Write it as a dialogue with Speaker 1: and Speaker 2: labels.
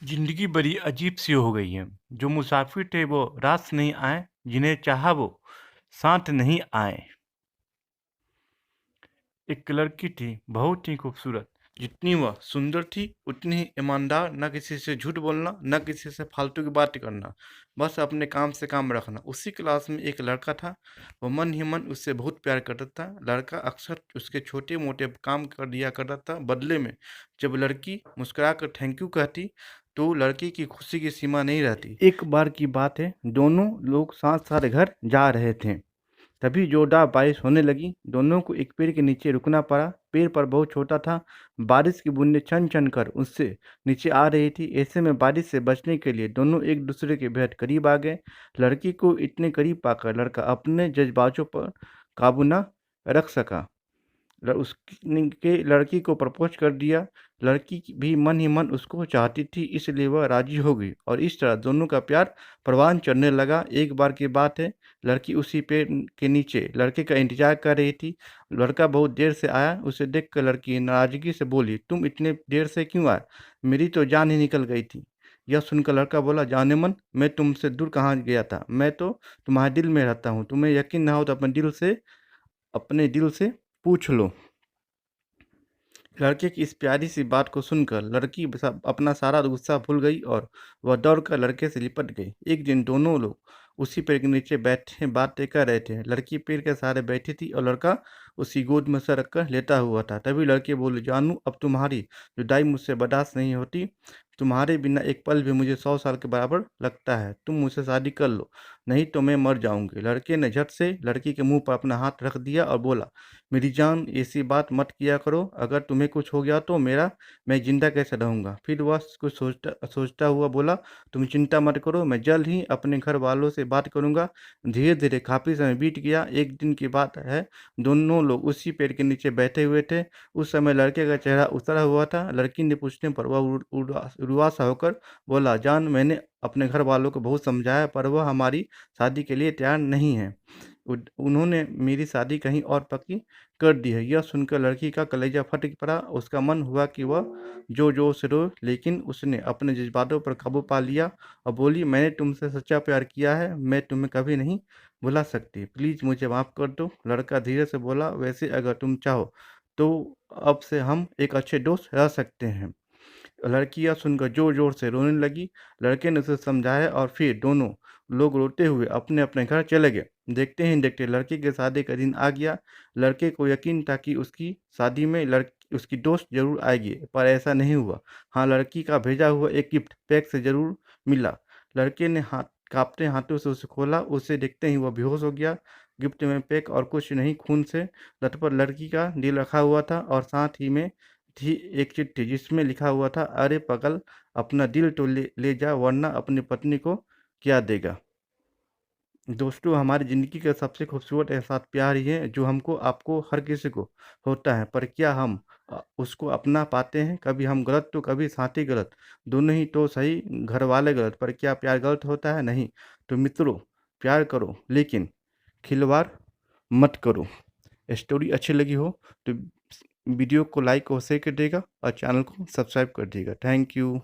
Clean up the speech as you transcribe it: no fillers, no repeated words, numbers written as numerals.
Speaker 1: जिंदगी बड़ी अजीब सी हो गई है। जो मुसाफिर थे वो रात से नहीं आए, जिन्हें चाहा वो साथ नहीं आए। एक लड़की थी, बहुत ही खूबसूरत। जितनी वह सुंदर थी उतनी ही ईमानदार, न किसी से झूठ बोलना, न किसी से फालतू की बात करना, बस अपने काम से काम रखना। उसी क्लास में एक लड़का था, वो मन ही मन उससे बहुत प्यार करता था। लड़का अक्सर उसके छोटे मोटे काम कर दिया करता था। बदले में जब लड़की मुस्कुरा कर थैंक यू कहती तो लड़की की खुशी की सीमा नहीं रहती। एक बार की बात है, दोनों लोग साथ साथ घर जा रहे थे, तभी जोरदार बारिश होने लगी। दोनों को एक पेड़ के नीचे रुकना पड़ा। पेड़ पर बहुत छोटा था, बारिश की बूंदें छन छन कर उससे नीचे आ रही थी। ऐसे में बारिश से बचने के लिए दोनों एक दूसरे के बेहद करीब आ गए। लड़की को इतने करीब पाकर लड़का अपने जज्बातों पर काबू न रख सका। उसने के लड़की को प्रपोज कर दिया। भी मन ही मन उसको चाहती थी, इसलिए वह राजी हो गई और इस तरह दोनों का प्यार परवान चढ़ने लगा। एक बार की बात है, लड़की उसी पेड़ के नीचे लड़के का इंतजार कर रही थी। लड़का बहुत देर से आया। उसे देखकर लड़की नाराजगी से बोली, तुम इतने देर से क्यों आए? मेरी तो जान ही निकल गई थी। यह सुनकर लड़का बोला, जाने मन, मैं तुमसे दूर कहाँ गया था? मैं तो तुम्हारे दिल में रहता हूँ। तुम्हें यकीन ना हो तो अपने दिल से पूछ लो। लड़के की इस प्यारी सी बात को सुनकर लड़की अपना सारा गुस्सा भूल गई और वह दौड़कर लड़के से लिपट गई। एक दिन दोनों लोग उसी पेड़ के नीचे बैठे बातें कर रहे थे। लड़की पेड़ के सहारे बैठी थी और लड़का उसकी गोद में सर रखकर लेटा हुआ था। तभी लड़के बोले, जानू, अब तुम्हारी जुदाई मुझसे बर्दाश्त नहीं होती। तुम्हारे बिना एक पल भी मुझे 100 साल के बराबर लगता है। तुम मुझसे शादी कर लो, नहीं तो मैं मर जाऊंगी। लड़के ने झट से लड़की के मुंह पर अपना हाथ रख दिया और बोला, मेरी जान, ऐसी बात मत किया करो। अगर तुम्हें कुछ हो गया तो मैं जिंदा कैसे रहूंगा? फिर वह कुछ सोचता सोचता हुआ बोला, तुम चिंता मत करो, मैं जल्द ही अपने घर वालों से बात करूंगा। धीरे धीरे काफी समय बीत गया। एक दिन की बात है, दोनों लोग उसी पेड़ के नीचे बैठे हुए थे। उस समय लड़के का चेहरा उतरा हुआ था। लड़की ने पूछने पर वह उदास होकर बोला, जान, मैंने अपने घर वालों को बहुत समझाया पर वह हमारी शादी के लिए तैयार नहीं है। उन्होंने मेरी शादी कहीं और पक्की कर दी है। यह सुनकर लड़की का कलेजा फट पड़ा। उसका मन हुआ कि वह जोर जोर से रोए, लेकिन उसने अपने जज्बातों पर काबू पा लिया और बोली, मैंने तुमसे सच्चा प्यार किया है, मैं तुम्हें कभी नहीं भुला सकती। प्लीज़ मुझे माफ़ कर दो। लड़का धीरे से बोला, वैसे अगर तुम चाहो तो अब से हम एक अच्छे दोस्त रह सकते हैं। लड़की यह सुनकर जोर जोर से रोने लगी। लड़के ने उसे समझाया और फिर दोनों लोग रोते हुए अपने अपने घर चले गए। देखते ही देखते लड़के के शादी का दिन आ गया। लड़के को यकीन था कि उसकी शादी में उसकी दोस्त जरूर आएगी, पर ऐसा नहीं हुआ। हाँ, लड़की का भेजा हुआ एक गिफ्ट पैक से जरूर मिला। लड़के ने हाथ कांपते हाथों से उसे खोला। उसे देखते ही वह बेहोश हो गया। गिफ्ट में पैक और कुछ नहीं, खून से लथपथ लड़की का दिल रखा हुआ था और साथ ही में थी एक चिट्ठी जिसमें लिखा हुआ था, अरे पागल, अपना दिल तो ले जा, वरना अपनी पत्नी को क्या देगा। दोस्तों, हमारी ज़िंदगी का सबसे खूबसूरत एहसास प्यार ही है, जो हमको आपको हर किसी को होता है। पर क्या हम उसको अपना पाते हैं? कभी हम गलत तो कभी साथी गलत, दोनों ही तो सही, घर वाले गलत, पर क्या प्यार गलत होता है? नहीं। तो मित्रों, प्यार करो लेकिन खिलवाड़ मत करो। स्टोरी अच्छी लगी हो तो वीडियो को लाइक और शेयर कर देगा और चैनल को सब्सक्राइब कर देगा। Thank you.